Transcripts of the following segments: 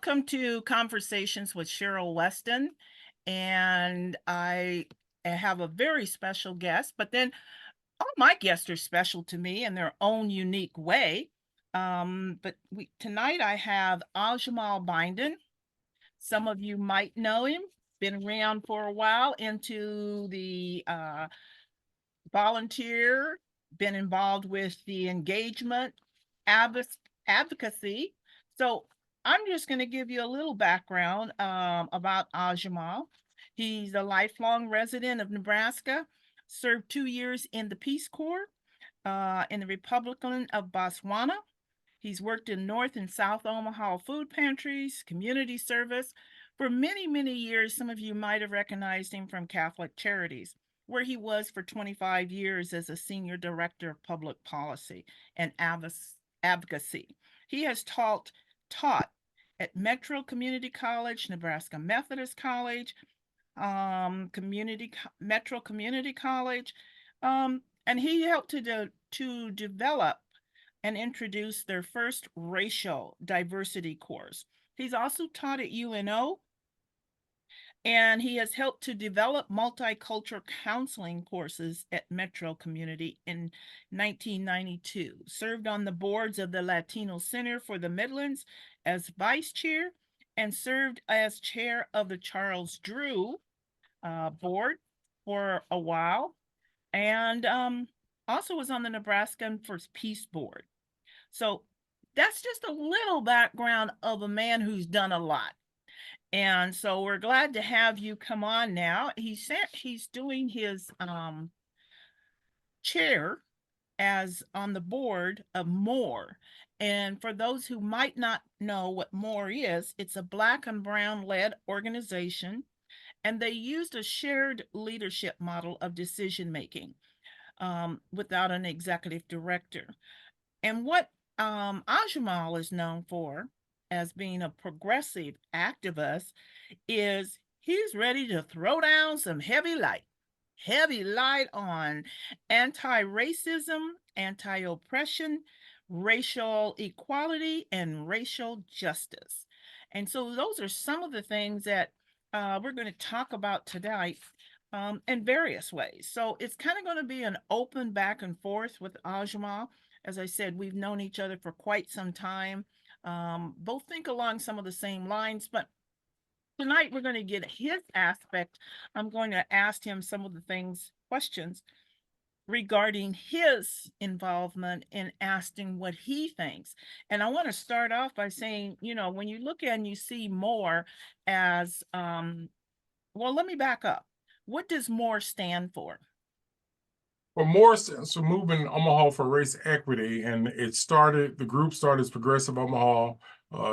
Welcome to Conversations with Cheryl Weston. And I have a very special guest, but then all my guests are special to me in their own unique way. But tonight I have Ajamal Byndon. Some of you might know him, been around for a while into the volunteer, been involved with the engagement, advocacy. So I'm just going to give you a little background about Ajamal. He's a lifelong resident of Nebraska, served 2 years in the Peace Corps in the Republican of Botswana. He's worked in North and South Omaha food pantries, community service. For many, many years, some of you might have recognized him from Catholic Charities, where he was for 25 years as a senior director of public policy and advocacy. He has taught at Metro Community College, Nebraska Methodist College, Metro Community College, and he helped to develop and introduce their first racial diversity course. He's also taught at UNO, and he has helped to develop multicultural counseling courses at Metro Community in 1992. Served on the boards of the Latino Center for the Midlands as vice chair, and served as chair of the Charles Drew board for a while, and also was on the Nebraska First Peace Board. So that's just a little background of a man who's done a lot. And so we're glad to have you come on now. He's doing his chair as on the board of MORE. And for those who might not know what MORE is, it's a Black and Brown led organization, and they used a shared leadership model of decision making without an executive director. And what Ajamal is known for as being a progressive activist is he's ready to throw down some heavy light on anti-racism, anti-oppression, racial equality, and racial justice. And so those are some of the things that we're going to talk about tonight in various ways. So it's kind of going to be an open back and forth with Ajamal. As I said, we've known each other for quite some time. Both think along some of the same lines, but tonight we're going to get his aspect. I'm going to ask him some of the questions regarding his involvement in asking what he thinks. And I want to start off by saying, when you look and you see MORE as, well, let me back up. What does MORE stand for? Well, more sense for moving Omaha for race equity, and the group started as Progressive Omaha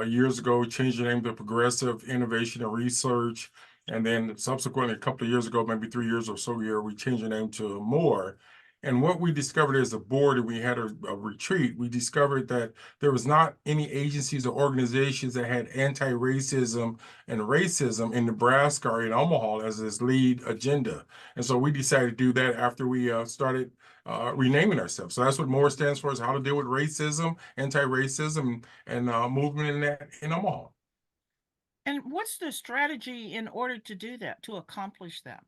years ago, changed the name to Progressive Innovation and Research, and then subsequently, a couple of years ago, maybe 3 years or so ago, we changed the name to MORE. And what we discovered as a board, and we had a retreat, we discovered that there was not any agencies or organizations that had anti-racism and racism in Nebraska or in Omaha as its lead agenda. And so we decided to do that after we started renaming ourselves. So that's what MORE stands for, is how to deal with racism, anti-racism, and movement in that in Omaha. And what's the strategy in order to do that, to accomplish that?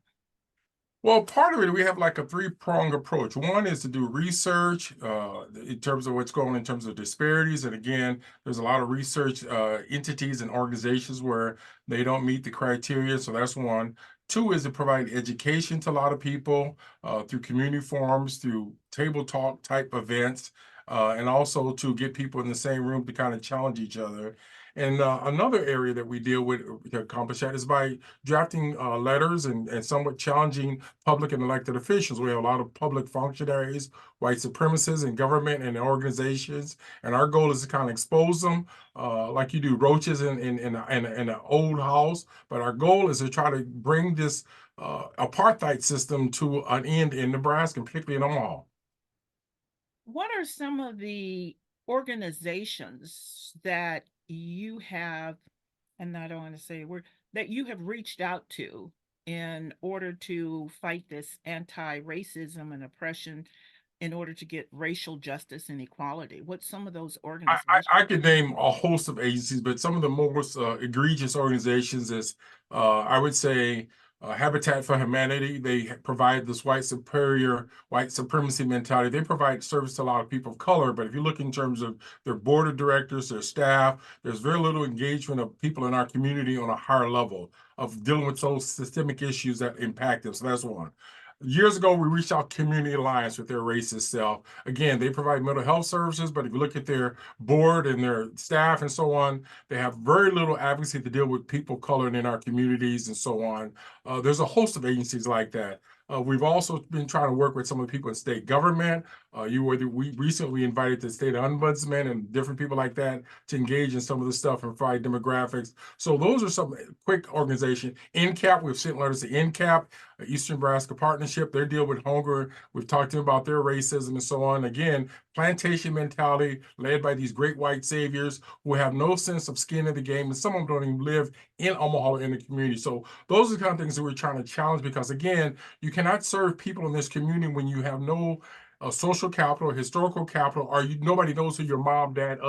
Well, part of it, we have like a three-pronged approach. One is to do research in terms of what's going on in terms of disparities. And again, there's a lot of research entities and organizations where they don't meet the criteria. So that's one. Two is to provide education to a lot of people through community forums, through table talk type events, and also to get people in the same room to kind of challenge each other. And another area that we deal with to accomplish that is by drafting letters and somewhat challenging public and elected officials. We have a lot of public functionaries, white supremacists in government and organizations, and our goal is to kind of expose them, like you do roaches in an old house. But our goal is to try to bring this apartheid system to an end in Nebraska, particularly in Omaha. What are some of the organizations that you have, and I don't want to say a word, that you have reached out to in order to fight this anti-racism and oppression in order to get racial justice and equality? What's some of those I, organizations? I could name a host of agencies, but some of the most egregious organizations is, I would say, Habitat for Humanity. They provide this white supremacy mentality. They provide service to a lot of people of color, but if you look in terms of their board of directors, their staff, there's very little engagement of people in our community on a higher level of dealing with those systemic issues that impact them. So that's one. Years ago, we reached out to Community Alliance with their racist self. Again, they provide mental health services, but if you look at their board and their staff and so on, they have very little advocacy to deal with people of color in our communities and so on. There's a host of agencies like that. We've also been trying to work with some of the people in state government. We recently invited the state ombudsman and different people like that to engage in some of the stuff and provide demographics. So those are some quick organizations. NCAP, we've sent letters to NCAP, Eastern Nebraska Partnership. They deal with hunger. We've talked to them about their racism and so on. Again, plantation mentality led by these great white saviors who have no sense of skin in the game, and some of them don't even live in Omaha or in the community. So those are the kind of things that we're trying to challenge because, again, you cannot serve people in this community when you have no social capital, historical capital, or nobody knows who your mom, dad,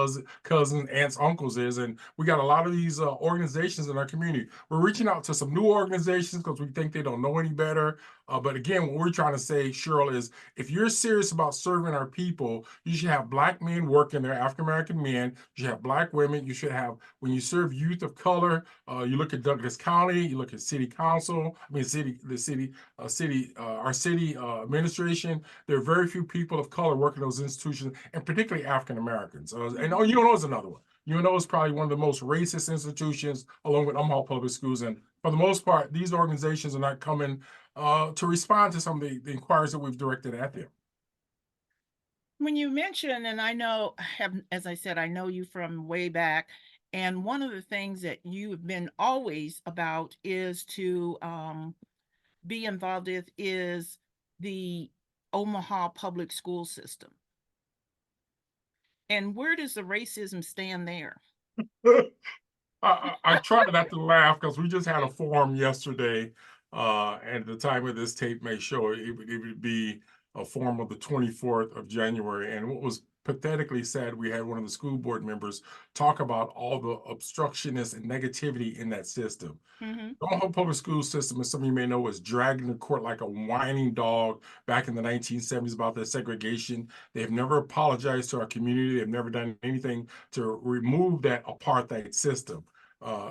cousin, aunts, uncles is. And we got a lot of these organizations in our community. We're reaching out to some new organizations because we think they don't know any better. But again, what we're trying to say, Cheryl, is if you're serious about serving our people, you should have Black men working there, African American men. You should have Black women. You should have, when you serve youth of color, you look at Douglas County, you look at City Council, our city administration. There are very few people of color working in those institutions, and particularly African Americans. And UNO is another one. UNO is probably one of the most racist institutions, along with Omaha Public Schools. And for the most part, these organizations are not coming to respond to some of the inquiries that we've directed at them. When you mention, and I know, as I said, I know you from way back, and one of the things that you have been always about is to be involved with is the Omaha Public School system. And where does the racism stand there? I try not to laugh because we just had a forum yesterday, and at the time of this tape may show it would be a forum of the 24th of January. And what was pathetically sad, we had one of the school board members talk about all the obstructionist and negativity in that system. Mm-hmm. The Omaha Public School system, as some of you may know, was dragged into court like a whining dog back in the 1970s about their segregation. They have never apologized to our community. They've never done anything to remove that apartheid system.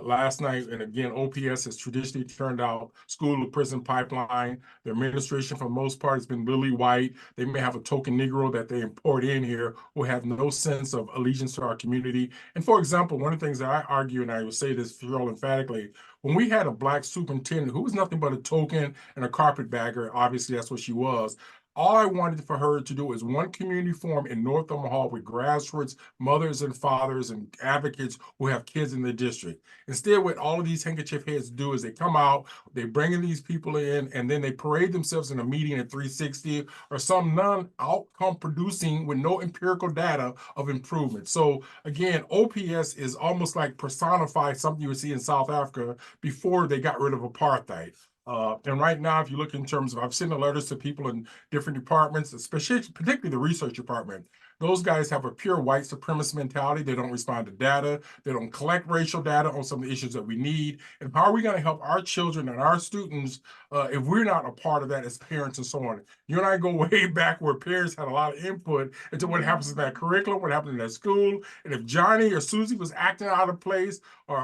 Last night, and again, OPS has traditionally turned out school to prison pipeline. Their administration, for the most part, has been really white. They may have a token Negro that they import in here who have no sense of allegiance to our community. And for example, one of the things that I argue, and I will say this real emphatically, when we had a Black superintendent who was nothing but a token and a carpetbagger, obviously that's what she was. All I wanted for her to do is one community forum in North Omaha with grassroots mothers and fathers and advocates who have kids in the district. Instead, what all of these handkerchief heads do is they come out, they bring in these people in, and then they parade themselves in a meeting at 360 or some non-outcome producing with no empirical data of improvement. So again, OPS is almost like personified something you would see in South Africa before they got rid of apartheid. And right now, if you look in terms of, I've sent letters to people in different departments, especially particularly the research department. Those guys have a pure white supremacist mentality. They don't respond to data. They don't collect racial data on some of the issues that we need. And how are we going to help our children and our students if we're not a part of that as parents and so on? You and I go way back where parents had a lot of input into what happens in that curriculum, what happens in that school. And if Johnny or Susie was acting out of place or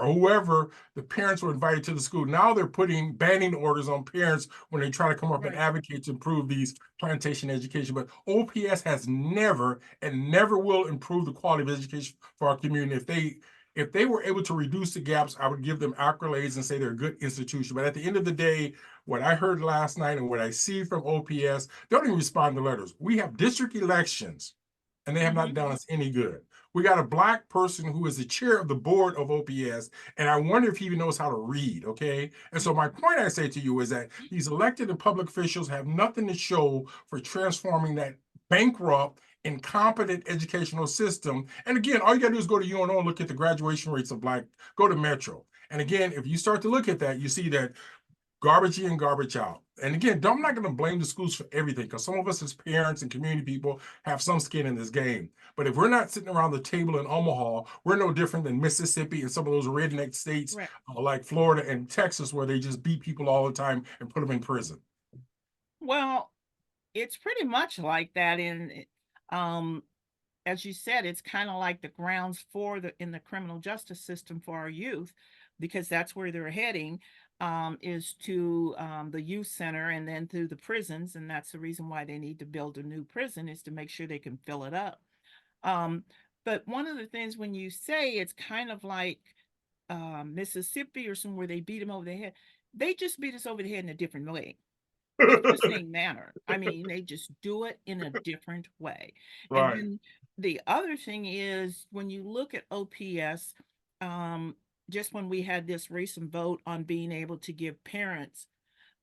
whoever, the parents were invited to the school. Now they're putting banning orders on parents when they try to come up and advocate to improve these plantation education. But OPS has never and never will improve the quality of education for our community. If they were able to reduce the gaps, I would give them accolades and say they're a good institution. But at the end of the day, what I heard last night and what I see from OPS, they don't even respond to letters. We have district elections, and they have not done us any good. We got a Black person who is the chair of the board of OPS, and I wonder if he even knows how to read, okay? And so my point I say to you is that these elected and public officials have nothing to show for transforming that bankrupt, incompetent educational system. And again, all you gotta do is go to UNO and look at the graduation rates of Black, go to Metro. And again, if you start to look at that, you see that garbage in, garbage out. And again, I'm not going to blame the schools for everything because some of us as parents and community people have some skin in this game. But if we're not sitting around the table in Omaha, we're no different than Mississippi and some of those redneck states Right. like Florida and Texas, where they just beat people all the time and put them in prison. Well, it's pretty much like that um as you said, it's kind of like the grounds for the in the criminal justice system for our youth, because that's where they're heading, is to the youth center and then through the prisons, and that's the reason why they need to build a new prison is to make sure they can fill it up. Um, but one of the things when you say it's kind of like Mississippi or somewhere they beat them over the head, they just beat us over the head in a different way. It's the same manner. I mean, they just do it in a different way. And Right. then the other thing is when you look at OPS, um, just when we had this recent vote on being able to give parents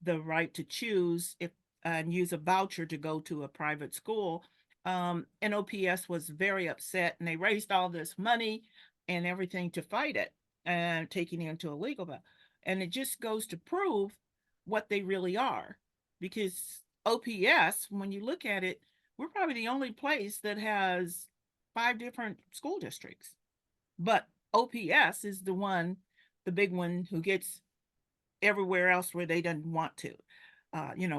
the right to choose if and use a voucher to go to a private school, and OPS was very upset, and they raised all this money and everything to fight it and taking it into a legal battle. And it just goes to prove what they really are, because OPS, when you look at it, we're probably the only place that has 5 different school districts. But OPS is the big one who gets everywhere else where they didn't want to.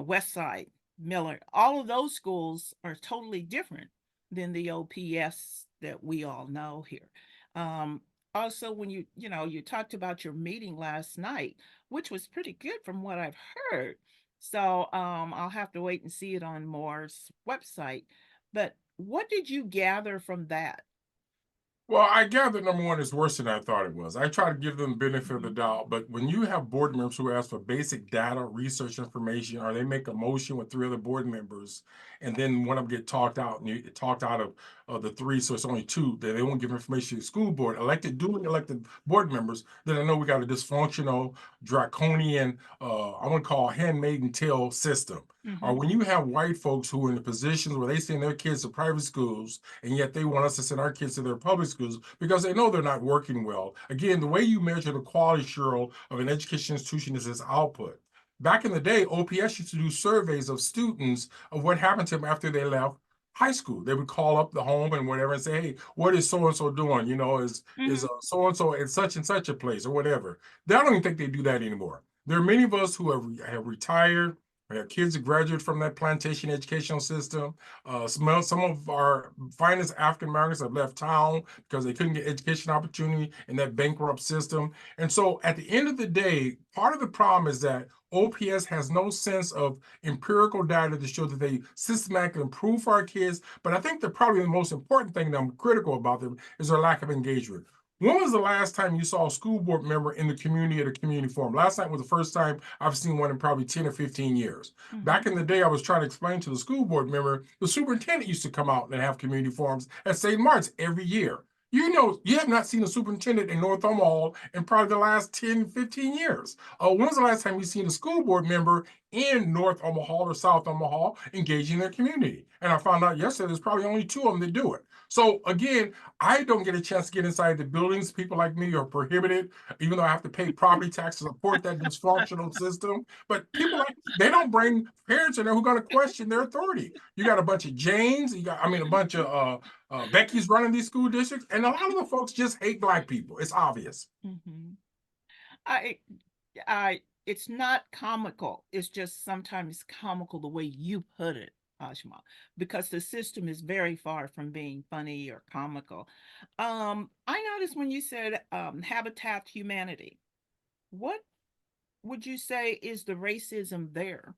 West Side, Miller, all of those schools are totally different than the OPS that we all know here. Um, Also, when you talked about your meeting last night, which was pretty good from what I've heard. So I'll have to wait and see it on Moore's website. But what did you gather from that? Well, I gather number one is worse than I thought it was. I try to give them the benefit of the Mhm. doubt, but when you have board members who ask for basic data, research information, or they make a motion with three other board members, and then one of them get talked out and you talked out of the three, so it's only two, that they won't give information to the school board, duly elected board members, then I know we got a dysfunctional, draconian, I want to call handmaiden tale system. Or Mhm. when you have white folks who are in the positions where they send their kids to private schools and yet they want us to send our kids to their public schools because they know they're not working well. Again, the way you measure the quality, Cheryl, of an education institution is its output. Back in the day, OPS used to do surveys of students of what happened to them after they left high school. They would call up the home and whatever and say, "Hey, what is so and so doing? Is Mhm. so and so in such a place or whatever." They don't even think they do that anymore. There are many of us who have retired. We have kids that graduate from that plantation educational system. Some of our finest African Americans have left town because they couldn't get education opportunity in that bankrupt system. And so at the end of the day, part of the problem is that OPS has no sense of empirical data to show that they systematically improve for our kids. But I think probably the most important thing that I'm critical about them is their lack of engagement. When was the last time you saw a school board member in the community at a community forum? Last night was the first time I've seen one in probably 10 or 15 years. Mhm. Back in the day, I was trying to explain to the school board member, the superintendent used to come out and have community forums at St. Mark's every year. You have not seen a superintendent in North Omaha in probably the last 10, 15 years. When was the last time you seen a school board member in North Omaha or South Omaha engaging their community? And I found out yesterday there's probably only two of them that do it. So again, I don't get a chance to get inside the buildings. People like me are prohibited, even though I have to pay property tax to support that dysfunctional system. But people like they don't bring parents in there who are going to question their authority. You got a bunch of Janes, a bunch of Becky's running these school districts, and a lot of the folks just hate black people. It's obvious. Mhm. I it's not comical. It's just sometimes comical the way you put it, Ashma, because the system is very far from being funny or comical. I noticed when you said habitat humanity, what would you say is the racism there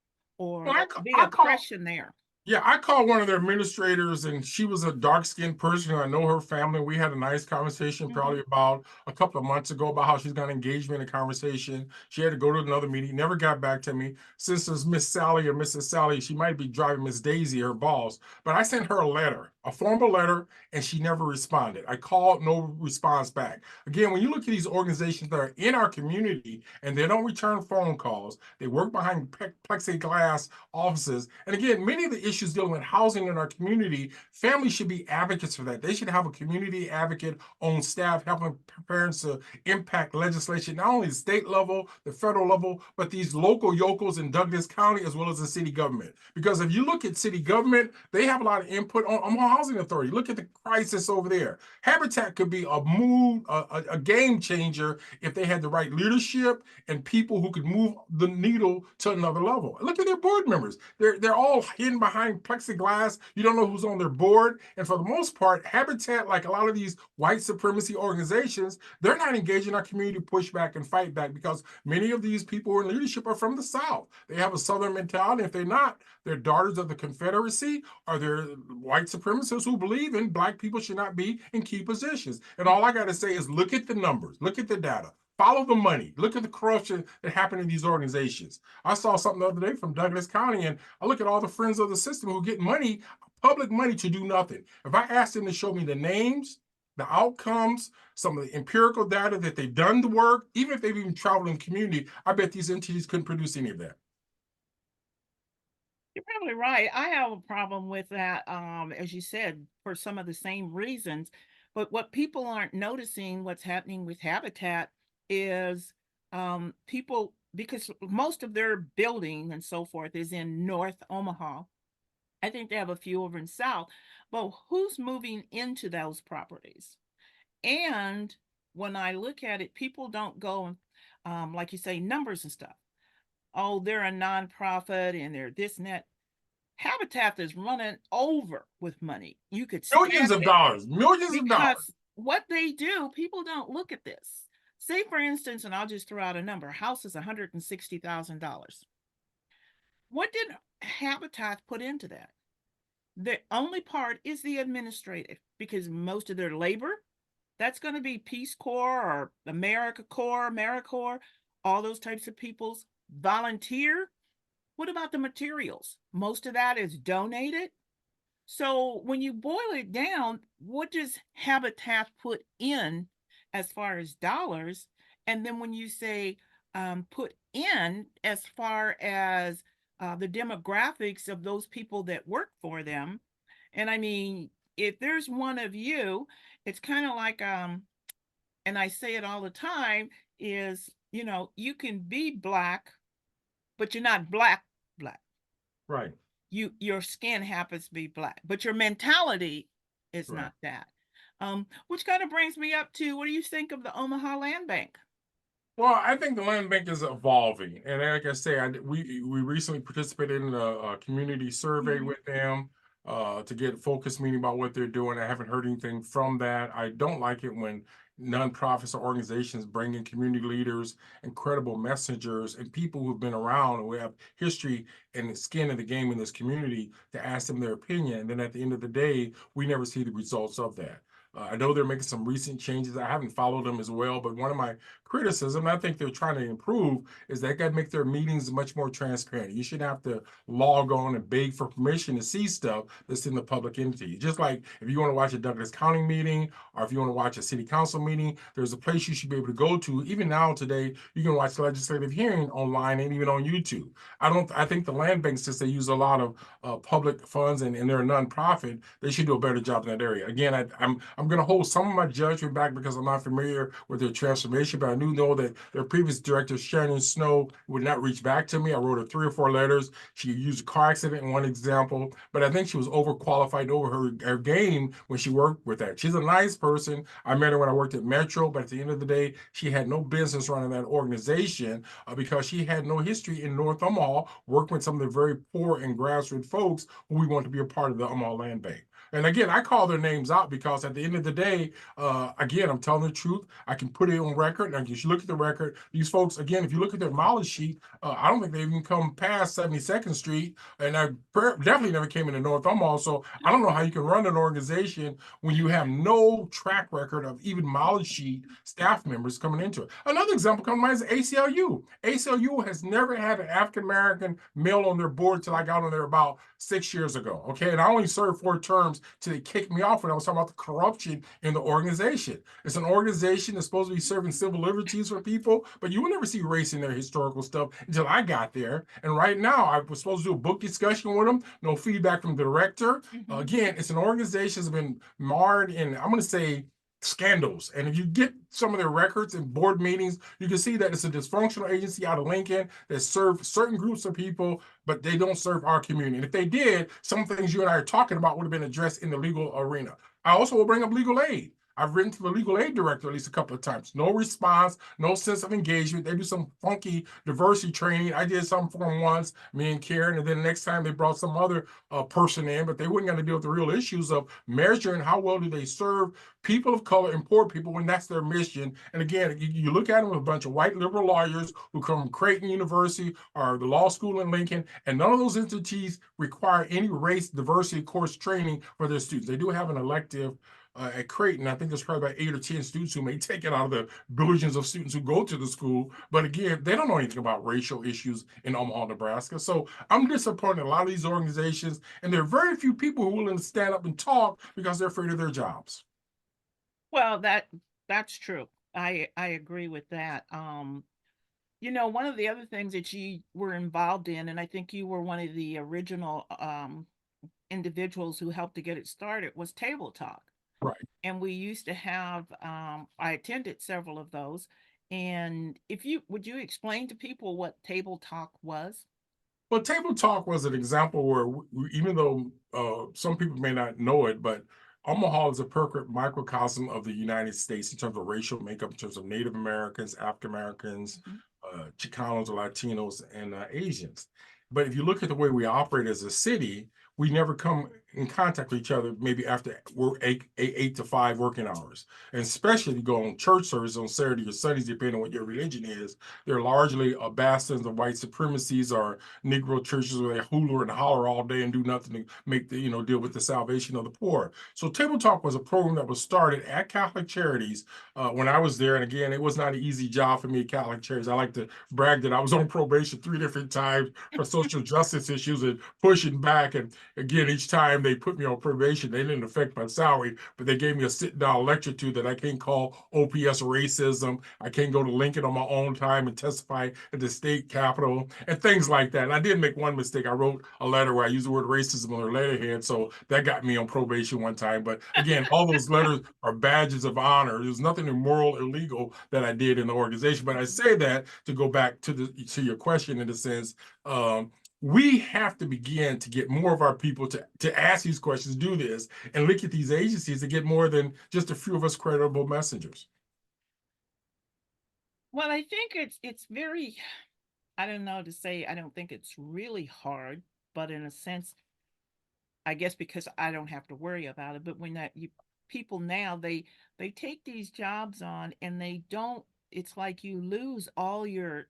Well, or I, ca- the I call oppression there? Yeah, I called one of their administrators, and she was a dark-skinned person. I know her family. We had a nice conversation Hmm. probably about a couple of months ago about how she's going to engage me in a conversation. She had to go to another meeting, never got back to me. Since it's Miss Sally or Mrs. Sally, she might be driving Miss Daisy, her boss. But I sent her a letter, a formal letter, and she never responded. I called, no response back. Again, when you look at these organizations that are in our community and they don't return phone calls, they work behind plexiglass offices. And again, many of the issues dealing with housing in our community, families should be advocates for that. They should have a community advocate on staff helping parents to impact legislation, not only the state level, the federal level, but these local yokels in Douglas County as well as the city government. Because if you look at city government, they have a lot of input on Omaha Housing Authority. Look at the crisis over there. Habitat could be a game changer if they had the right leadership and people who could move the needle to another level. Look at their board members. They're all hidden behind plexiglass. You don't know who's on their board. And for the most part, Habitat, like a lot of these white supremacy organizations, they're not engaging our community pushback and fight back because many of these people in leadership are from the South. They have a Southern mentality. If they're not, they're daughters of the Confederacy, or they're white supremacists who believe in Black people should not be in key positions. And all I got to say is look at the numbers, look at the data. Follow the money. Look at the corruption that happened in these organizations. I saw something the other day from Douglas County, and I look at all the friends of the system who get money, public money, to do nothing. If I asked them to show me the names, the outcomes, some of the empirical data that they've done the work, even if they've even traveled in the community, I bet these entities couldn't produce any of that. You're probably right. I have a problem with that, as you said, for some of the same reasons. But what people aren't noticing, what's happening with Habitat, is people, because most of their building and so forth is in North Omaha. I think they have a few over in South, but who's moving into those properties? And when I look at it, people don't go, like you say, numbers and stuff. Oh, they're a nonprofit and they're this and that. Habitat is running over with money. You could Millions stamp of it dollars, millions of dollars. because what they do, people don't look at this. Say, for instance, and I'll just throw out a number, a house is $160,000. What did Habitat put into that? The only part is the administrative, because most of their labor, that's going to be Peace Corps or AmeriCorps, all those types of people's volunteer. What about the materials? Most of that is donated. So when you boil it down, what does Habitat put in as far as dollars? And then when you say put in as far as the demographics of those people that work for them, and I mean, if there's one of you, it's kind of like and I say it all the time, is you can be Black, but you're not black. Right, Your skin happens to be Black, but your mentality is right. not that. Which kind of brings me up to, what do you think of the Omaha Land Bank? Well, I think the land bank is evolving, and like I say, we recently participated in a community survey Mhm. with them to get a focus meeting about what they're doing. I haven't heard anything from that. I don't like it when nonprofits or organizations bring in community leaders and credible messengers and people who've been around and who have history and the skin in the game in this community to ask them their opinion. And then at the end of the day, we never see the results of that. I know they're making some recent changes. I haven't followed them as well, but one of my criticism, I think they're trying to improve, is they got to make their meetings much more transparent. You shouldn't have to log on and beg for permission to see stuff that's in the public entity. Just like if you want to watch a Douglas County meeting or if you want to watch a city council meeting, there's a place you should be able to go to. Even now today, you can watch legislative hearing online and even on YouTube. I think the land bank, since they use a lot of public funds and they're a nonprofit, they should do a better job in that area. Again, I'm going to hold some of my judgment back because I'm not familiar with their transformation, but I do know that their previous director, Shannon Snow, would not reach back to me. I wrote her 3 or 4 letters. She used a car accident in one example, but I think she was overqualified over her game when she worked with that. She's a nice person. I met her when I worked at Metro, but at the end of the day, she had no business running that organization because she had no history in North Omaha working with some of the very poor and grassroots folks who we want to be a part of the Omaha Land Bank. And again, I call their names out because at the end of the day, again, I'm telling the truth. I can put it on record. And if you look at the record, these folks, again, if you look at their mileage sheet, I don't think they even come past 72nd Street. And I definitely never came into North Omaha. So I don't know how you can run an organization when you have no track record of even mileage sheet staff members coming into it. Another example comes to mind is ACLU. ACLU has never had an African American male on their board till I got on there about 6 years ago. Okay. And I only served 4 terms till they kicked me off when I was talking about the corruption in the organization. It's an organization that's supposed to be serving civil liberties for people, but you will never see race in their historical stuff until I got there. And right now, I was supposed to do a book discussion with them, no feedback from the director. Mhm. Again, it's an organization that's been marred in, I'm going to say, scandals. And if you get some of their records and board meetings, you can see that it's a dysfunctional agency out of Lincoln that serve certain groups of people, but they don't serve our community. And if they did, some things you and I are talking about would have been addressed in the legal arena. I also will bring up legal aid. I've written to the legal aid director at least a couple of times. No response, no sense of engagement. They do some funky diversity training. I did something for them once, me and Karen, and then the next time they brought some other person in, but they weren't going to deal with the real issues of measuring how well do they serve people of color and poor people when that's their mission. And again, you look at them with a bunch of white liberal lawyers who come from Creighton University or the law school in Lincoln, and none of those entities require any race diversity course training for their students. They do have an elective at Creighton. I think there's probably about 8 or 10 students who may take it out of the billions of students who go to the school. But again, they don't know anything about racial issues in Omaha, Nebraska. So I'm disappointed in a lot of these organizations, and there are very few people who are willing to stand up and talk because they're afraid of their jobs. Well, that's true. I agree with that. One of the other things that you were involved in, and I think you were one of the original individuals who helped to get it started, was Table Talk. Right. And we used to have, I attended several of those. And if you would you explain to people what Table Talk was? Well, Table Talk was an example where even though some people may not know it, but Omaha is a perfect microcosm of the United States in terms of racial makeup, in terms of Native Americans, African Americans, Mhm. Chicanos, Latinos, and Asians. But if you look at the way we operate as a city, we never come in contact with each other maybe after work 8 to 5 working hours. And especially if you go on church service on Saturday or Sundays, depending on what your religion is, they're largely bastions of white supremacies or Negro churches where they hooler and holler all day and do nothing to make deal with the salvation of the poor. So Table Talk was a program that was started at Catholic Charities when I was there. And again, it was not an easy job for me at Catholic Charities. I like to brag that I was on probation 3 different times for social justice issues and pushing back. And again, each time they put me on probation, they didn't affect my salary, but they gave me a sit down lecture to that I can't call OPS racism. I can't go to Lincoln on my own time and testify at the state capitol and things like that. And I did make one mistake. I wrote a letter where I used the word racism on their letterhead. So that got me on probation one time. But again, all those letters are badges of honor. There's nothing immoral, illegal that I did in the organization. But I say that to go back to your question in the sense, we have to begin to get more of our people to ask these questions, do this, and look at these agencies to get more than just a few of us credible messengers. Well, I think it's very, I don't know to say, I don't think it's really hard, but in a sense, I guess because I don't have to worry about it. But when that you people now they take these jobs on and they don't, it's like you lose all your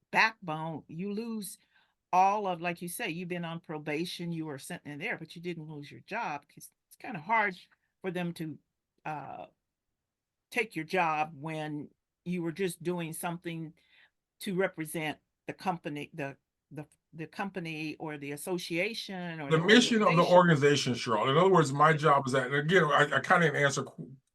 backbone. You lose all of, like you say, you've been on probation, you were sent in there, but you didn't lose your job because it's kind of hard for them to uh, take your job when you were just doing something to represent the company, the the company or the association or The the mission of the organization. organization, Cheryl. In other words, my Yeah. job is that, and again, I kind of answer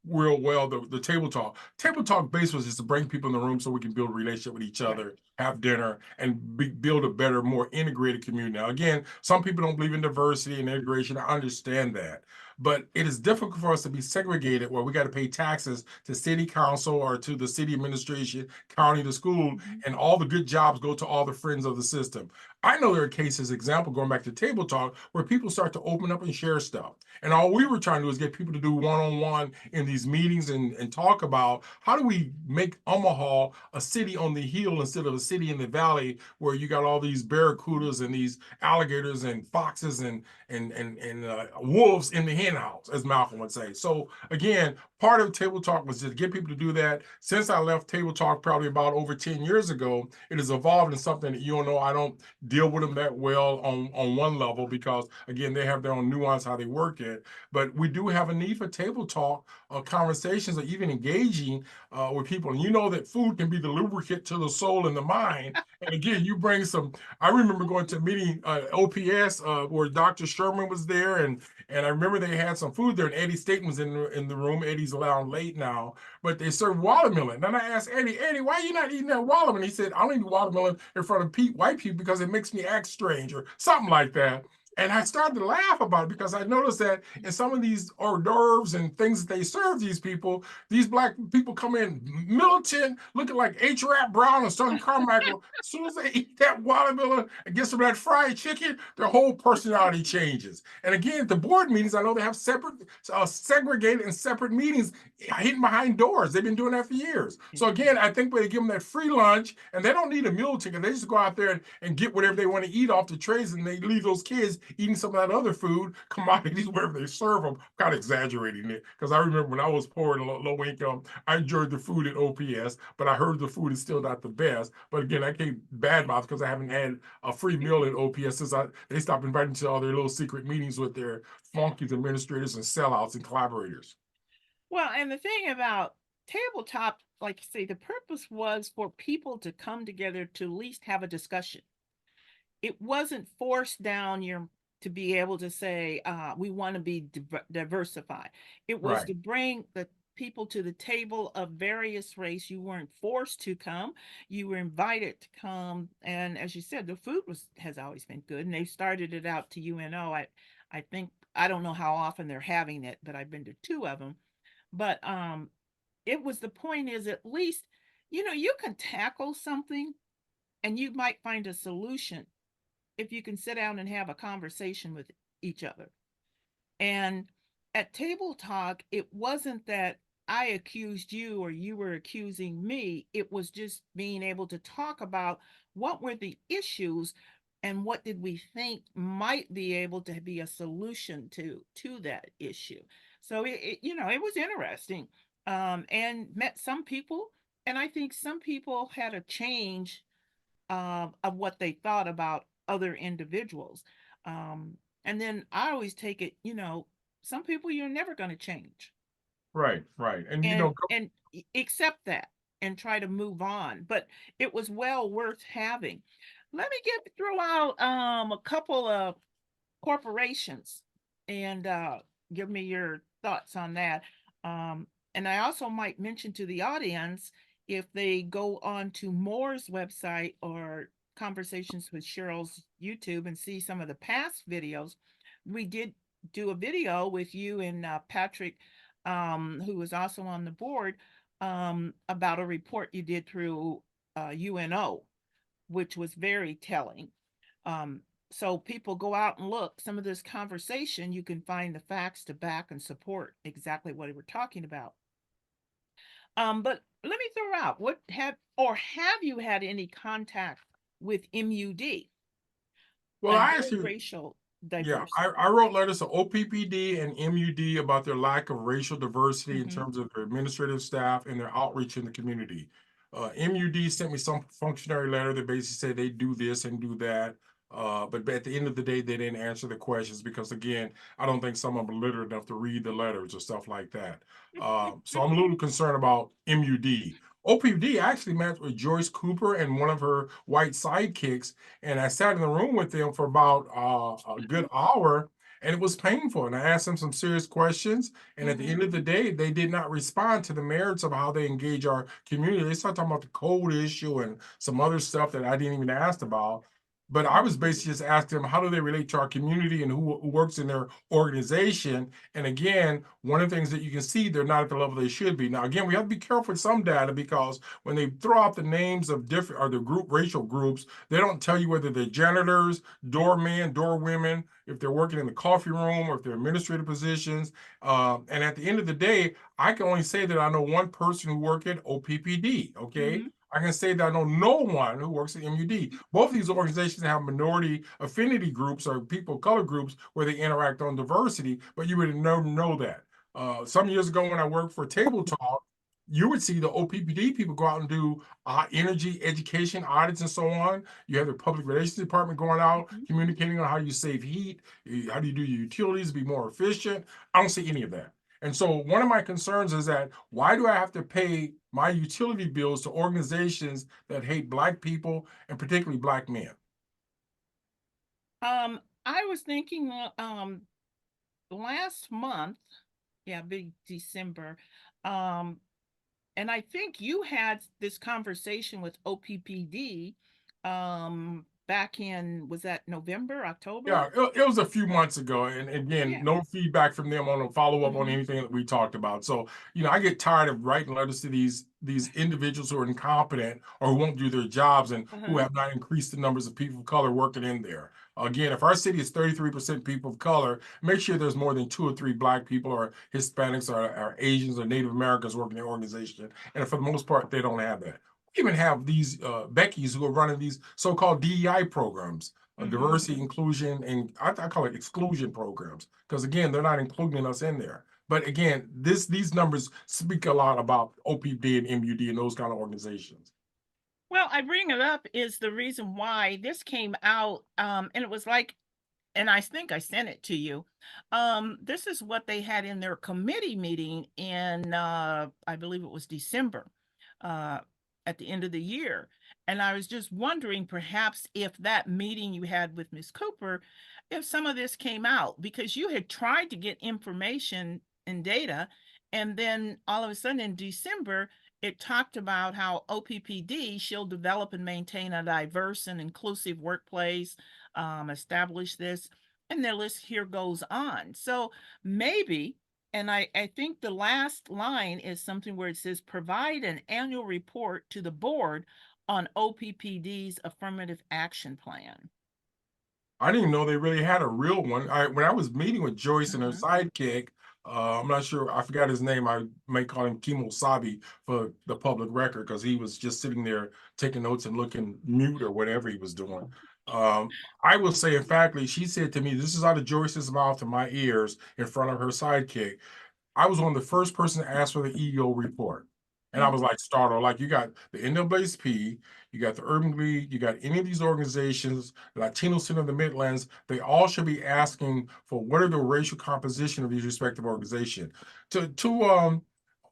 real well the table talk. Table talk base was just to bring people in the room so we can build a relationship with each Right. other, have dinner, and build a better, more integrated community. Now, again, some people don't believe in diversity and integration. I understand that. But it is difficult for us to be segregated where we got to pay taxes to city council or to the city administration, county, the school, Mhm. and all the good jobs go to all the friends of the system. I know there are cases, example, going back to table talk, where people start to open up and share stuff. And all we were trying to do is get people to do one-on-one in these meetings and talk about how do we make Omaha a city on the hill instead of a city in the valley where you got all these barracudas and these alligators and foxes and wolves in the hen house, as Malcolm would say. So again, part of Table Talk was to get people to do that. Since I left Table Talk probably about over 10 years ago, it has evolved in something that you don't know. I don't deal with them that well on one level because again, they have their own nuance how they work it. But we do have a need for table talk conversations or even engaging with people. And you know that food can be the lubricant to the soul and the mind. And again, you bring some. I remember going to a meeting OPS where Dr. Sherman was there, and I remember they had some food there, and Eddie Staten was in the room. Eddie's around late now, but they served watermelon. And I asked Eddie, why are you not eating that watermelon? He said, I don't eat watermelon in front of white people because it makes me act strange or something like that. And I started to laugh about it because I noticed that in some of these hors d'oeuvres and things that they serve these people, these black people come in militant, looking like H. Rap Brown or Sonny Carmichael. As soon as they eat that watermelon and get some of that fried chicken, their whole personality changes. And again, at the board meetings, I know they have separate, segregated and separate meetings hidden behind doors. They've been doing that for years. So again, I think when they give them that free lunch, and they don't need a meal ticket, they just go out there and get whatever they want to eat off the trays, and they leave those kids eating some of that other food, commodities, wherever they serve them. Kind of exaggerating it, because I remember when I was poor and low income, I enjoyed the food at OPS, but I heard the food is still not the best. But again, I can't badmouth because I haven't had a free meal at OPS since they stopped inviting to all their little secret meetings with their flunkies, administrators, and sellouts and collaborators. Well, and the thing about tabletop, like you say, the purpose was for people to come together to at least have a discussion. It wasn't forced down your to be able to say we want to be diversified. It was Right. to bring the people to the table of various race. You weren't forced to come, you were invited to come. And as you said, the food has always been good, and they started it out to UNO. I think, I don't know how often they're having it, but I've been to two of them. But it was, the point is, at least you can tackle something and you might find a solution if you can sit down and have a conversation with each other. And at table talk, it wasn't that I accused you or you were accusing me. It was just being able to talk about what were the issues and what did we think might be able to be a solution to that issue. So it was interesting, and met some people, and I think some people had a change of what they thought about other individuals. And then I always take it, some people you're never going to change, Right, right. And and accept that and try to move on. But it was well worth having. Let me throw out a couple of corporations, and give me your thoughts on that. And I also might mention to the audience, if they go on to Moore's website or Conversations with Cheryl's YouTube and see some of the past videos, we did do a video with you and Patrick, who was also on the board, about a report you did through UNO, which was very telling. Um, so people go out and look. Some of this conversation, you can find the facts to back and support exactly what we're talking about. But let me throw out, have you had any contact with MUD well, and I their actually racial Yeah, diversity? I wrote letters to OPPD and MUD about their lack of racial diversity in Mm-hmm. terms of their administrative staff and their outreach in the community. MUD sent me some functionary letter that basically said they do this and do that. But at the end of the day, they didn't answer the questions because, again, I don't think some of them are literate enough to read the letters or stuff like that. So I'm a little concerned about MUD. OPD actually met with Joyce Cooper and one of her white sidekicks, and I sat in the room with them for about a good hour, and it was painful. And I asked them some serious questions, and at the Mm-hmm. end of the day, they did not respond to the merits of how they engage our community. They started talking about the code issue and some other stuff that I didn't even ask about. But I was basically just asking them, how do they relate to our community and who works in their organization? And again, one of the things that you can see, they're not at the level they should be. Now, again, we have to be careful with some data because when they throw out the names of different or the racial groups, they don't tell you whether they're janitors, doormen, doorwomen, if they're working in the coffee room or if they're administrative positions. And at the end of the day, I can only say that I know one person who worked at OPPD. Okay. Mm-hmm. I can say that I know no one who works at MUD. Both of these organizations have minority affinity groups or people of color groups where they interact on diversity, but you would never know that. Some years ago, when I worked for Table Talk, you would see the OPPD people go out and do energy education audits and so on. You have the public relations department going out Mhm. communicating on how you save heat, how do you do your utilities, be more efficient. I don't see any of that. And so one of my concerns is that why do I have to pay my utility bills to organizations that hate Black people and particularly Black men? I was thinking, last month, yeah, big December, um, and I think you had this conversation with OPPD, back in, was that November, Yeah, October? it was a few months ago, and again, Yeah. no feedback from them on a follow up on Mhm. anything that we talked about. So, I get tired of writing letters to these individuals who are incompetent or who won't do their jobs and who Uh-huh. have not increased the numbers of people of color working in there. Again, if our city is 33% people of color, make sure there's more than 2 or 3 Black people or Hispanics or Asians or Native Americans working in the organization. And for the most part, they don't have that. We even have these Beckys who are running these so-called DEI programs, Mhm. diversity, inclusion, and I call it exclusion programs because again, they're not including us in there. But again, these numbers speak a lot about OPD and MUD and those kind of organizations. Well, I bring it up is the reason why this came out, and it was like, and I think I sent it to you. This is what they had in their committee meeting in, I believe it was December, uh, at the end of the year. And I was just wondering, perhaps, if that meeting you had with Miss Cooper, if some of this came out, because you had tried to get information and data, and then all of a sudden in December, it talked about how OPPD she'll develop and maintain a diverse and inclusive workplace, establish this, and the list here goes on. So maybe, and I think the last line is something where it says provide an annual report to the board on OPPD's affirmative action plan. I didn't even know they really had a real one. When I was meeting with Joyce and her Mhm. sidekick, I'm not sure, I forgot his name. I may call him Kimo Sabi for the public record because he was just sitting there taking notes and looking mute or whatever he was doing. I will say emphatically, she said to me, "This is out of Joyce's mouth to my ears in front of her sidekick." I was one of the first person to ask for the EEO report. And I was Mhm. like startled. Like you got the NAACP, you got the Urban League, you got any of these organizations, Latino Center of the Midlands, they all should be asking for what are the racial composition of these respective organizations. To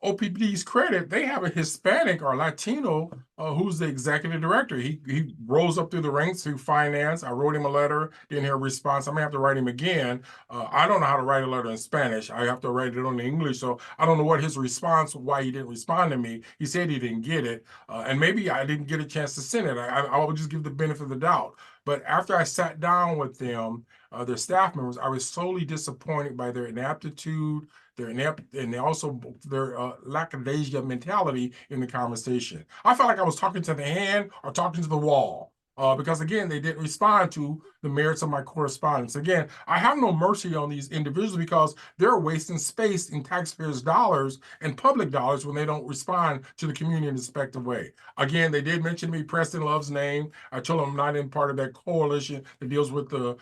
OPPD's credit, they have a Hispanic or Latino who's the executive director. He rose up through the ranks through finance. I wrote him a letter, didn't hear a response. I may have to write him again. I don't know how to write a letter in Spanish. I have to write it on English. So I don't know what his response, why he didn't respond to me. He said he didn't get it. And maybe I didn't get a chance to send it. I will just give the benefit of the doubt. But after I sat down with them, their staff members, I was solely disappointed by their inaptitude, their inept, and also their lackadaisia mentality in the conversation. I felt like I was talking to the hand or talking to the wall. Because again, they didn't respond to the merits of my correspondence. Again, I have no mercy on these individuals because they're wasting space in taxpayers' dollars and public dollars when they don't respond to the community in a respective way. Again, they did mention me, Preston Love's name. I told them I'm not in part of that coalition that deals with the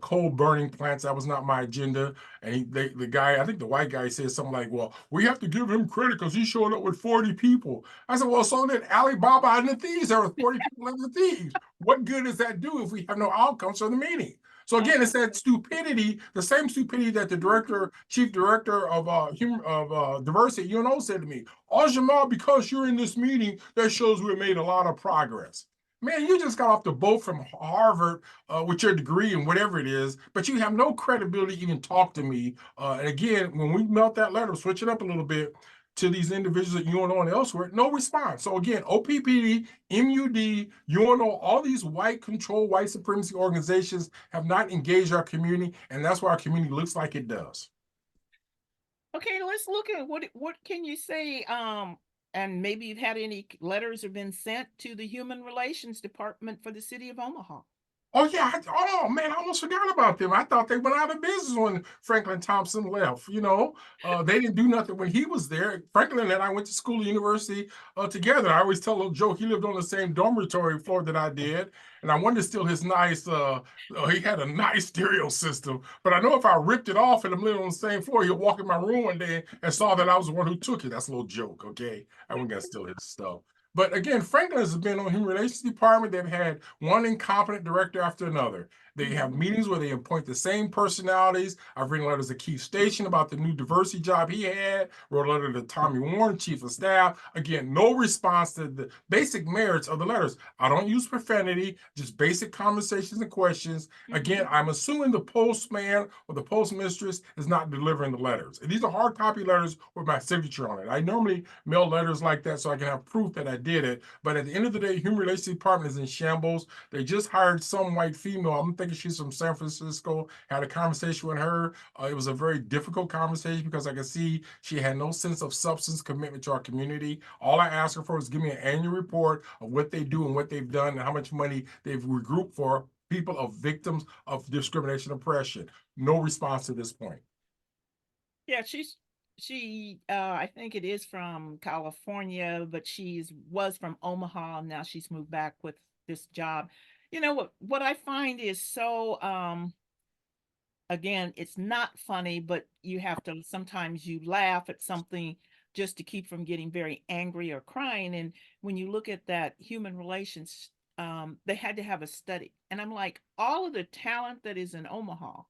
coal burning plants. That was not my agenda. And the guy, I think the white guy said something like, "Well, we have to give him credit because he showed up with 40 people." I said, "Well, so did Alibaba and the thieves. There were 40 people in the thieves. What good does that do if we have no outcomes from the meeting?" So again, it's that stupidity, the same stupidity that the chief director of diversity at UNO said to me, "Oh, Jamal, because you're in this meeting, that shows we made a lot of progress." Man, you just got off the boat from Harvard with your degree and whatever it is, but you have no credibility to even talk to me. And again, when we melt that letter, switch it up a little bit to these individuals at UNO and elsewhere, no response. So again, OPPD, MUD, UNO, all these white control, white supremacy organizations have not engaged our community, and that's why our community looks like it does. Okay, let's look at what can you say, and maybe you've had any letters have been sent to the Human Relations Department for the city of Omaha. Oh yeah, oh man, I almost forgot about them. I thought they went out of business when Franklin Thompson left. They didn't do nothing when he was there. Franklin and I went to school, university together. I always tell a little joke. He lived on the same dormitory floor that I did, and I wonder still his nice. He had a nice stereo system, but I know if I ripped it off and I'm living on the same floor, he'll walk in my room one day and saw that I was the one who took it. That's a little joke, okay? I wasn't gonna steal his stuff. But again, Franklin has been on Human Relations Department. They've had one incompetent director after another. They have Mhm. meetings where they appoint the same personalities. I've written letters to Keith Station about the new diversity job he had, wrote a letter to Tommy Warren, chief of staff. Again, no response to the basic merits of the letters. I don't use profanity, just basic conversations and questions. Again, Mhm. I'm assuming the postman or the postmistress is not delivering the letters. And these are hard copy letters with my signature on it. I normally mail letters like that so I can have proof that I did it. But at the end of the day, Human Relations Department is in shambles. They just hired some white female. I'm thinking she's from San Francisco. Had a conversation with her. It was a very difficult conversation because I could see she had no sense of substance commitment to our community. All I asked her for was give me an annual report of what they do and what they've done and how much money they've regrouped for people of victims of discrimination and oppression. No response to this point. Yeah, I think it is from California, but she's was from Omaha, and now she's moved back with this job. What I find is so again, it's not funny, but you have to sometimes you laugh at something just to keep from getting very angry or crying. And when you look at that human relations, they had to have a study. And I'm like, all of the talent that is in Omaha,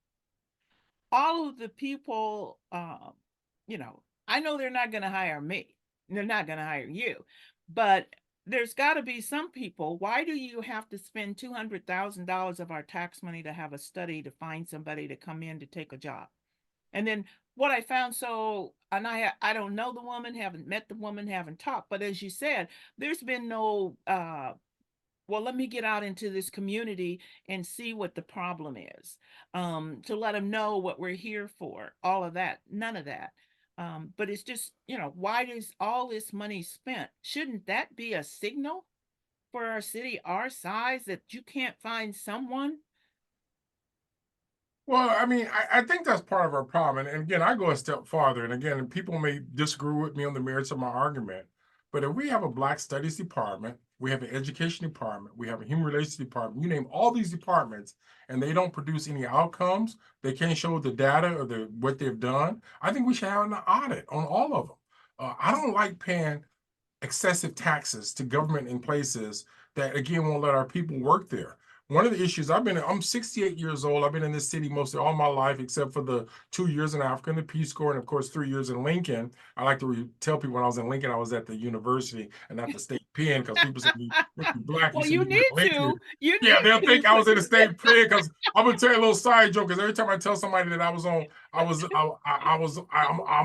all of the people, I know they're not going to hire me. They're not going to hire you, but there's got to be some people. Why do you have to spend $200,000 of our tax money to have a study to find somebody to come in to take a job? And then what I found and I don't know the woman, haven't met the woman, haven't talked, but as you said, there's been no well, let me get out into this community and see what the problem is, to let them know what we're here for, all of that, none of that. But it's just, why is all this money spent? Shouldn't that be a signal for our city our size that you can't find someone? Well, I mean, I think that's part of our problem. And again, I go a step farther. And again, people may disagree with me on the merits of my argument. But if we have a Black Studies department, we have an education department, we have a human relations department, you name all these departments, and they don't produce any outcomes, they can't show the data or what they've done. I think we should have an audit on all of them. I don't like paying excessive taxes to government in places that again won't let our people work there. One of the issues I'm 68 years old. I've been in this city mostly all my life, except for the 2 years in Africa in the Peace Corps, and of course 3 years in Lincoln. I like to tell people when I was in Lincoln, I was at the university and not the state pen because people say you must be black. You Well, say you you went need to Lincoln. to, you Yeah, need they'll to, think I but was in the state pen because I'm gonna tell you a little side joke. Because every time I tell somebody that I'm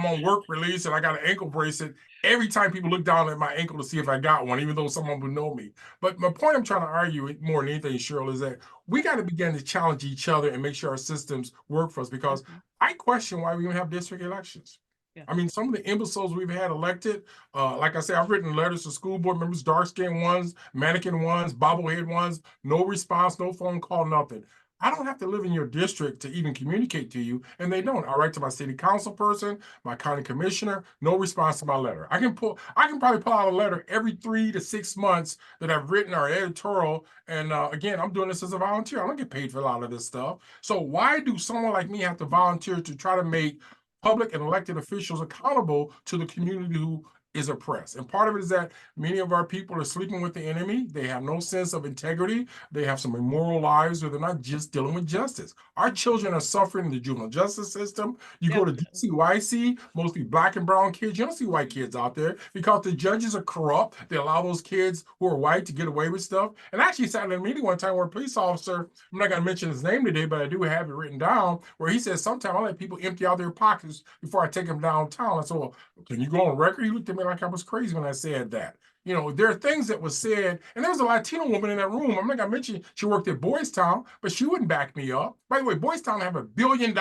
on work release and I got an ankle bracelet, every time people look down at my ankle to see if I got one, even though someone would know me. But my point I'm trying to argue more than anything, Cheryl, is that we got to begin to challenge each other and make sure our systems work for us because Mhm. I question why we even have district elections. Yeah. I mean, some of the imbeciles we've had elected, like I said, I've written letters to school board members, dark skinned ones, mannequin ones, bobblehead ones, no response, no phone call, nothing. I don't have to live in your district to even communicate to you, and they don't. I write to my city council person, my county commissioner, no response to my letter. I can probably pull out a letter every 3 to 6 months that I've written or editorial. And again, I'm doing this as a volunteer. I don't get paid for a lot of this stuff. So why do someone like me have to volunteer to try to make public and elected officials accountable to the community who is oppressed? And part of it is that many of our people are sleeping with the enemy. They have no sense of integrity. They have some immoral lives where they're not just dealing with justice. Our children are suffering in the juvenile justice system. You go to Definitely. DCYC, mostly black and brown kids. You don't see white kids out there because the judges are corrupt. They allow those kids who are white to get away with stuff. And I actually sat in a meeting one time where a police officer, I'm not going to mention his name today, but I do have it written down, where he says, sometimes I let people empty out their pockets before I take them downtown. I said, well, can you go on record? He looked at me like I was crazy when I said that. There are things that was said, and there was a Latino woman in that room. I'm not gonna mention she worked at Boys Town, but she wouldn't back me up. By the way, Boys Town have $1 billion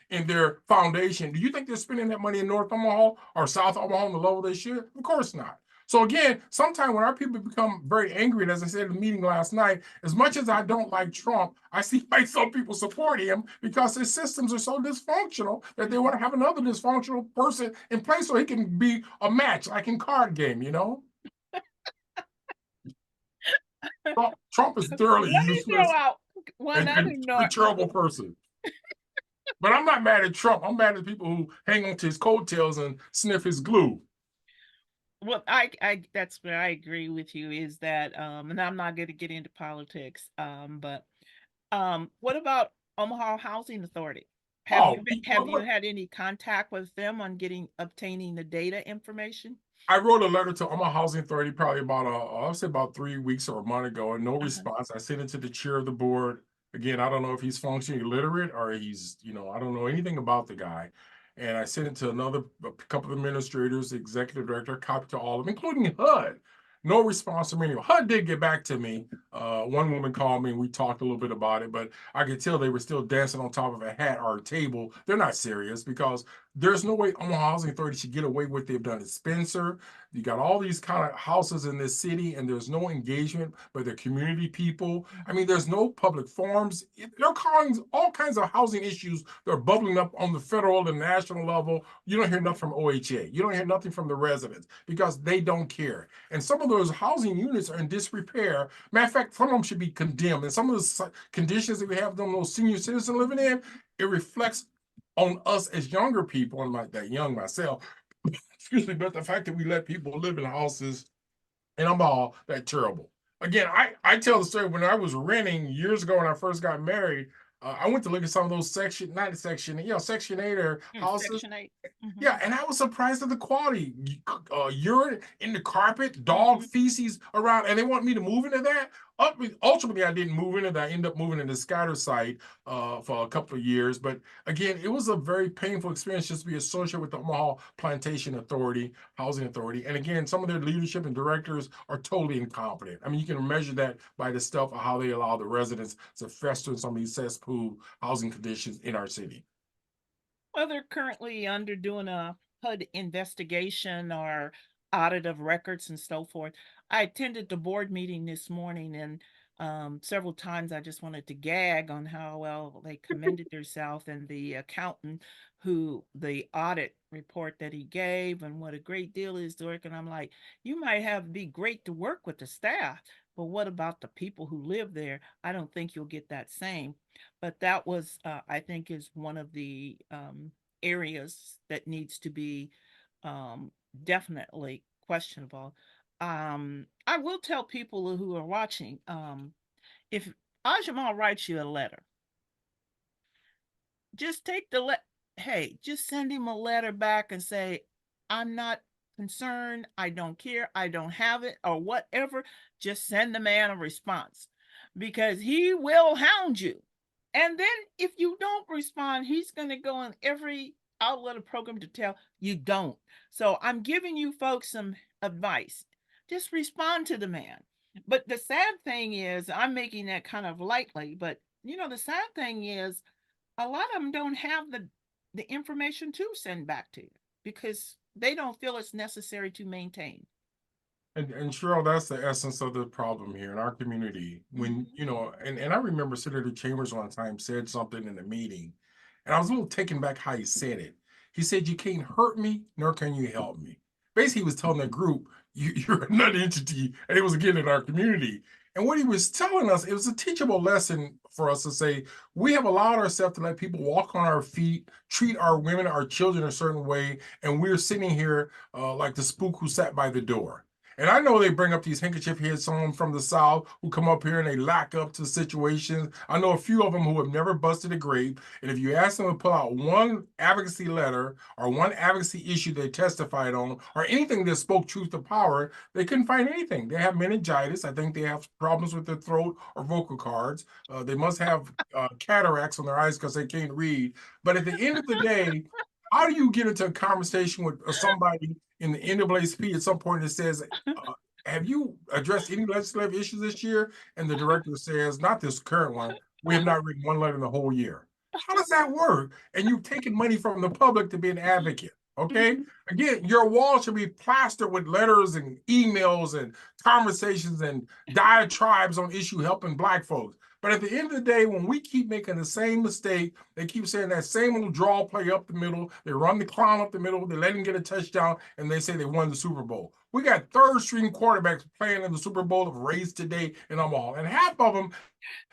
in their foundation. Do you think they're spending that money in North Omaha or South Omaha on the level they should? Of course not. So again, sometimes when our people become very angry, and as I said in the meeting last night, as much as I don't like Trump, I see why some people support him because his systems are so dysfunctional that they want to have another dysfunctional person in place so he can be a match, like in card game, you know? Trump is Let thoroughly me throw useless out one other and a note. terrible person. But I'm not mad at Trump. I'm mad at people who hang on to his coattails and sniff his glue. Well, that's where I agree with you is that, and I'm not going to get into politics, but what about Omaha Housing Authority? Oh, Have you had any contact with them on obtaining the data information? I wrote a letter to Omaha Housing Authority probably about I'll say about 3 weeks or a month ago, and no Uh-huh. response. I sent it to the chair of the board. Again, I don't know if he's functionally illiterate or he's, I don't know anything about the guy. And I sent it to a couple of administrators, the executive director, copy to all of them, including HUD. No response from anyone. HUD did get back to me. One woman called me and we talked a little bit about it, but I could tell they were still dancing on top of a hat or a table. They're not serious because there's no way Omaha Housing Authority should get away with what they've done at Spencer. You got all these kind of houses in this city, and there's no engagement by the community people. I mean, there's no public forums. They're calling all kinds of housing issues that are bubbling up on the federal and national level. You don't hear nothing from OHA. You don't hear nothing from the residents because they don't care. And some of those housing units are in disrepair. Matter of fact, some of them should be condemned. And some of the conditions that we have them, those senior citizens living in, it reflects on us as younger people. I'm not that young myself, excuse me, but the fact that we let people live in houses and I'm all that terrible. Again, I tell the story when I was renting years ago when I first got married. I went to look at some of those not section, Section 8 or houses. Section 8. Mhm. Yeah, and I was surprised at the quality. Urine in the carpet, dog Mhm. feces around, and they want me to move into that. Ultimately, I didn't move into that. I ended up moving into Scatter site for a couple of years. But again, it was a very painful experience just to be associated with the Omaha Plantation Authority, Housing Authority. And again, some of their leadership and directors are totally incompetent. I mean, you can measure that by the stuff of how they allow the residents to fester in some of these cesspool housing conditions in our city. Well, they're currently under doing a HUD investigation or audit of records and so forth. I attended the board meeting this morning, and several times I just wanted to gag on how well they commended themselves and the accountant who the audit report that he gave and what a great deal is to work. And I'm like, you might have be great to work with the staff, but what about the people who live there? I don't think you'll get that same. But that was, I think, is one of the areas that needs to be um, definitely questionable. I will tell people who are watching, if Ajamal writes you a letter, just take hey, just send him a letter back and say, I'm not concerned, I don't care, I don't have it, or whatever. Just send the man a response because he will hound you. And then if you don't respond, he's going to go on every outlet of program to tell you don't. So I'm giving you folks some advice. Just respond to the man. But the sad thing is, I'm making that kind of lightly, but the sad thing is a lot of them don't have the information to send back to you because they don't feel it's necessary to maintain. And Cheryl, that's the essence of the problem here in our community. When, Mhm. and I remember Senator Chambers one time said something in the meeting, and I was a little taken back how he said it. He said, "You can't hurt me, nor can you help me." Basically, he was telling the group, you're another entity, and it was again in our community. And what he was telling us, it was a teachable lesson for us to say, we have allowed ourselves to let people walk on our feet, treat our women, our children a certain way, and we're sitting here like the spook who sat by the door. And I know they bring up these handkerchief heads, someone from the South who come up here and they lack up to situations. I know a few of them who have never busted a grape. And if you ask them to pull out one advocacy letter or one advocacy issue they testified on or anything that spoke truth to power, they couldn't find anything. They have meningitis. I think they have problems with their throat or vocal cords. They must have cataracts on their eyes because they can't read. But at the end of the day, how do you get into a conversation with somebody in the NAACP at some point that says, have you addressed any legislative issues this year? And the director says, not this current one. We have not written one letter in the whole year. How does that work? And you've taken money from the public to be an advocate. Okay. Mhm. Again, your wall should be plastered with letters and emails and conversations and diatribes on issue helping Black folks. But at the end of the day, when we keep making the same mistake, they keep saying that same little draw play up the middle, they run the clown up the middle, they let him get a touchdown, and they say they won the Super Bowl. We got third string quarterbacks playing in the Super Bowl of race today in Omaha, and half of them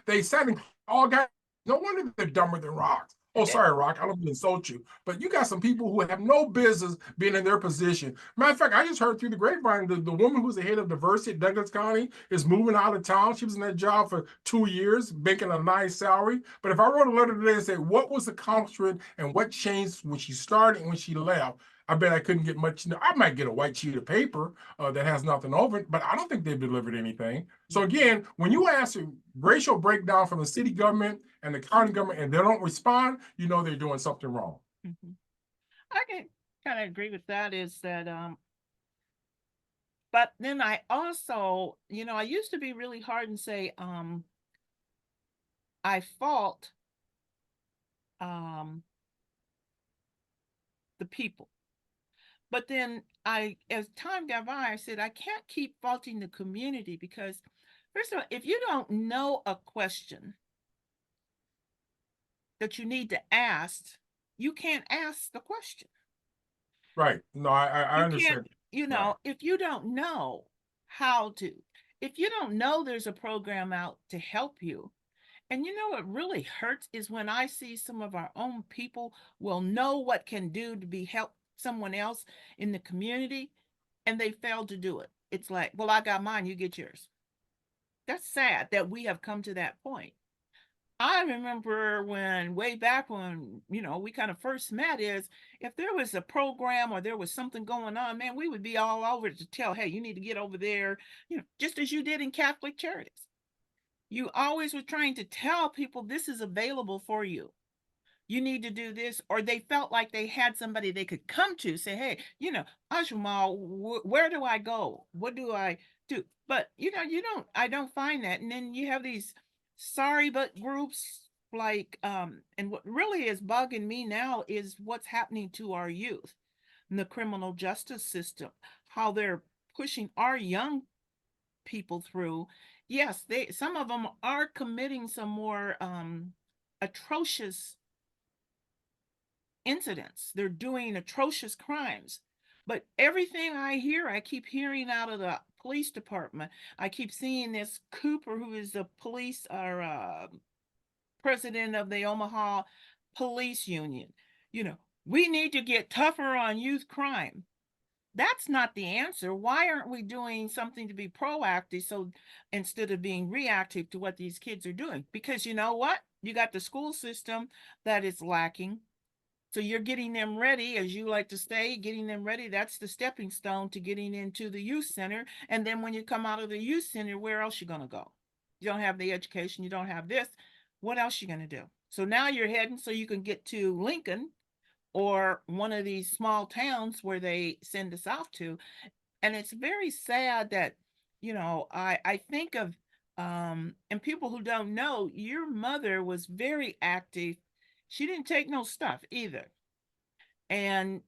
they said all guys, no wonder they're dumber than rocks. Oh, sorry, Rock. I don't mean to insult you, but you got some people who have no business being in their position. Matter of fact, I just heard through the grapevine the woman who's the head of diversity at Douglas County is moving out of town. She was in that job for 2 years, making a nice salary. But if I wrote a letter today and said what was the accomplishment and what changed when she started and when she left, I bet I couldn't get much. I might get a white sheet of paper that has nothing over it, but I don't think they've delivered anything. So again, when you ask a racial breakdown from the city government and the county government and they don't respond, you know they're doing something wrong. Mhm. I can kind of agree with that. Is that but then I also, I used to be really hard and say, I fault um the people. But then as time got by, I said I can't keep faulting the community because, first of all, if you don't know a question that you need to ask, you can't ask the question. Right. No, I You can't, understand. Right. if you don't know how to, if you don't know there's a program out to help you, and what really hurts is when I see some of our own people will know what can do to be help someone else in the community and they fail to do it. It's like, well, I got mine, you get yours. That's sad that we have come to that point. I remember when way back when, we kind of first met is if there was a program or there was something going on, man, we would be all over to tell, hey, you need to get over there, just as you did in Catholic charities. You always were trying to tell people this is available for you. You need to do this, or they felt like they had somebody they could come to say, hey, Ashmal, where do I go? What do I do? But I don't find that. And then you have these sorry but groups like and what really is bugging me now is what's happening to our youth in the criminal justice system, how they're pushing our young people through. Yes, they some of them are committing some more atrocious incidents. They're doing atrocious crimes. But everything I hear, I keep hearing out of the police department. I keep seeing this Cooper, who is the police or president of the Omaha Police Union. We need to get tougher on youth crime. That's not the answer. Why aren't we doing something to be proactive so instead of being reactive to what these kids are doing? Because you know what? You got the school system that is lacking. So you're getting them ready, as you like to say, getting them ready. That's the stepping stone to getting into the youth center. And then when you come out of the youth center, where else you going to go? You don't have the education. You don't have this. What else you going to do? So now you're heading so you can get to Lincoln or one of these small towns where they send us off to. And it's very sad that, I think of, and people who don't know, your mother was very active. She didn't take no stuff either. And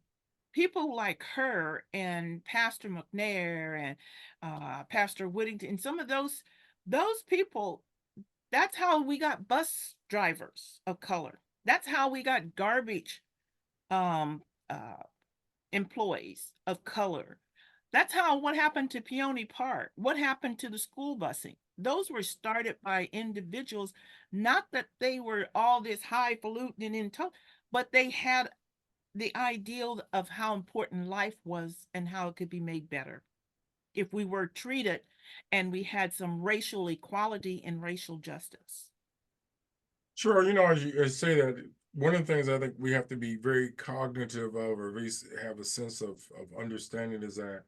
people like her and Pastor McNair and Pastor Whittington, and some of those people, that's how we got bus drivers of color. That's how we got garbage um, uh, employees of color. That's how what happened to Peony Park, what happened to the school busing. Those were started by individuals, not that they were all this highfalutin and but they had the ideal of how important life was and how it could be made better if we were treated and we had some racial equality and racial justice. Sure. As you say that, one of the things I think we have to be very cognitive of, or at least have a sense of understanding, is that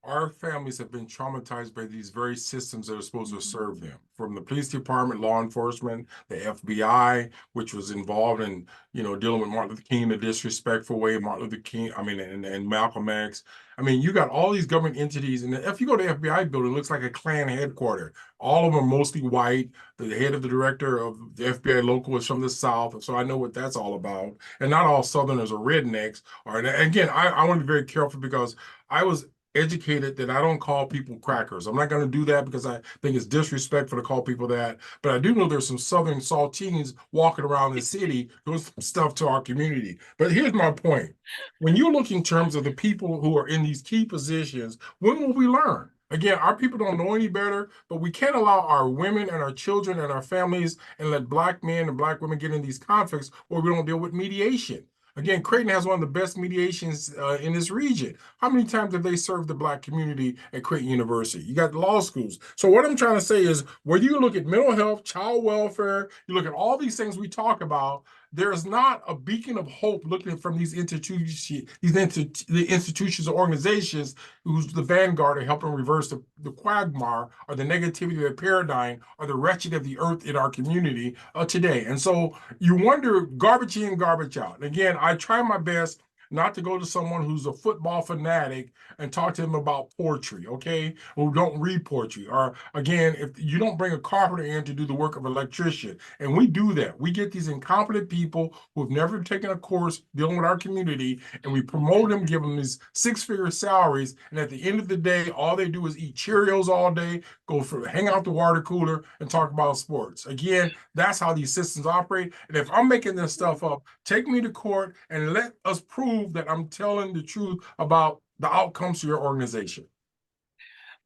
our families have been traumatized by these very systems that are supposed to Mhm. serve them, from the police department, law enforcement, the FBI, which was involved in, dealing with Martin Luther King in a disrespectful way, Martin Luther King, I mean, and Malcolm X. I mean, you got all these government entities, and if you go to the FBI building, it looks like a Klan headquarters. All of them are mostly white. The head of the director of the FBI local is from the South, so I know what that's all about. And not all Southerners are rednecks. Or again, I want to be very careful because I was educated that I don't call people crackers. I'm not going to do that because I think it's disrespectful to call people that. But I do know there's some Southern saltines walking around the city doing some stuff to our community. But here's my point. When you look in terms of the people who are in these key positions, when will we learn? Again, our people don't know any better, but we can't allow our women and our children and our families and let Black men and Black women get in these conflicts where we don't deal with mediation. Again, Creighton has one of the best mediations in this region. How many times have they served the Black community at Creighton University? You got law schools. So what I'm trying to say is, whether you look at mental health, child welfare, you look at all these things we talk about, there's not a beacon of hope looking from these institutions, the institutions or organizations who's the vanguard of helping reverse the quagmire or the negativity of the paradigm or the wretched of the earth in our community today. And so you wonder, garbage in, garbage out. And again, I try my best not to go to someone who's a football fanatic and talk to them about poetry, okay? Who don't read poetry. Or again, if you don't bring a carpenter in to do the work of an electrician, and we do that, we get these incompetent people who have never taken a course dealing with our community, and we promote them, give them these six-figure salaries, and at the end of the day, all they do is eat Cheerios all day, go for hang out the water cooler, and talk about sports. Again, that's how these systems operate. And if I'm making this stuff up, take me to court and let us prove that I'm telling the truth about the outcomes to your organization.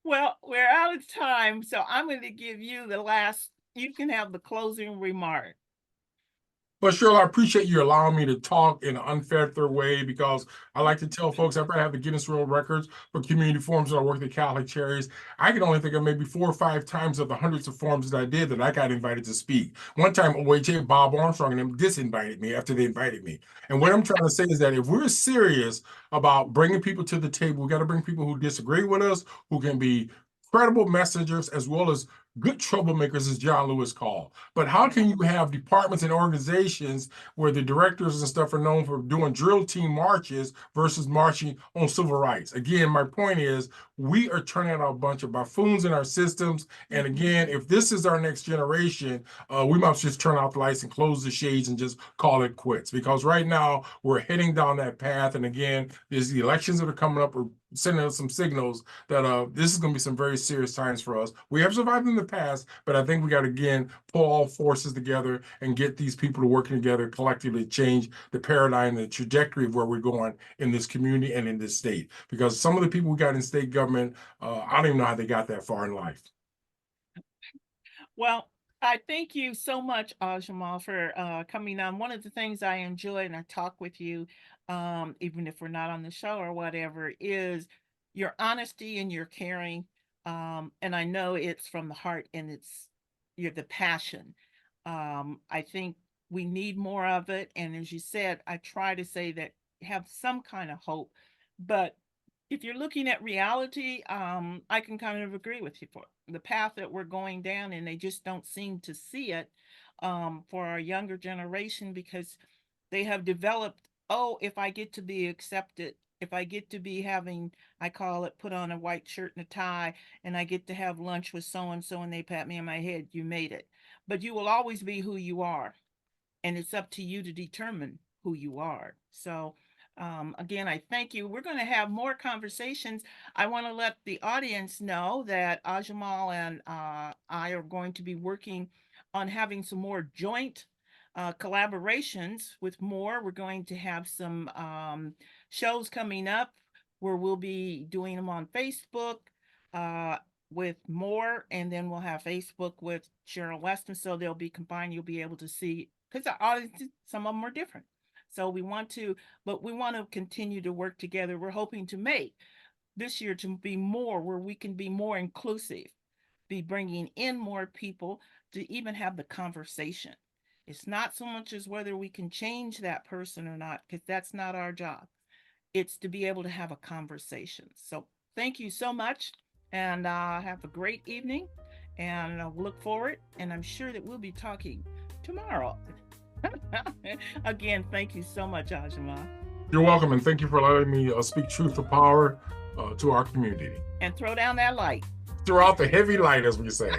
Well, we're out of time, so I'm going to give you the last. You can have the closing remark. But Cheryl, I appreciate you allowing me to talk in an unfiltered way because I like to tell folks after I have the Guinness World Records for community forums and I work at Catholic Charities, I can only think of maybe 4 or 5 times of the hundreds of forums that I did that I got invited to speak. One time, OHA, Bob Armstrong, and them disinvited me after they invited me. And what I'm trying to say is that if we're serious about bringing people to the table, we got to bring people who disagree with us, who can be credible messengers, as well as good troublemakers, as John Lewis called. But how can you have departments and organizations where the directors and stuff are known for doing drill team marches versus marching on civil rights? Again, my point is we are turning out a bunch of buffoons in our systems. And Mhm. again, if this is our next generation, we must just turn out the lights and close the shades and just call it quits. Because right now we're heading down that path. And again, there's the elections that are coming up. Or sending us some signals that this is going to be some very serious times for us. We have survived in the past, but I think we got to again pull all forces together and get these people to working together collectively to change the paradigm, the trajectory of where we're going in this community and in this state. Because some of the people we got in state government, I don't even know how they got that far in life. Well, I thank you so much, Jamal, for coming on. One of the things I enjoy and I talk with you, even if we're not on the show or whatever, is your honesty and your caring. And I know it's from the heart and it's you're the passion. I think we need more of it. And as you said, I try to say that have some kind of hope. But if you're looking at reality, I can kind of agree with you for the path that we're going down, and they just don't seem to see it for our younger generation because they have developed. Oh, if I get to be accepted, if I get to be having, I call it, put on a white shirt and a tie, and I get to have lunch with so and so, and they pat me on my head, you made it. But you will always be who you are, and it's up to you to determine who you are. So, again, I thank you. We're going to have more conversations. I want to let the audience know that Ajamal and I are going to be working on having some more joint collaborations with more. We're going to have some shows coming up where we'll be doing them on Facebook. Uh, with more, and then we'll have Facebook with Cheryl Weston, so they'll be combined. You'll be able to see because the audiences, some of them are different. So we want to, but we want to continue to work together. We're hoping to make this year to be more where we can be more inclusive, be bringing in more people to even have the conversation. It's not so much as whether we can change that person or not, because that's not our job. It's to be able to have a conversation. So Thank you so much, and have a great evening. And look forward, and I'm sure that we'll be talking tomorrow. Again, thank you so much, Ajima. You're welcome, and thank you for allowing me speak truth to power to our community. And throw down that light. Throughout the heavy light, as we say.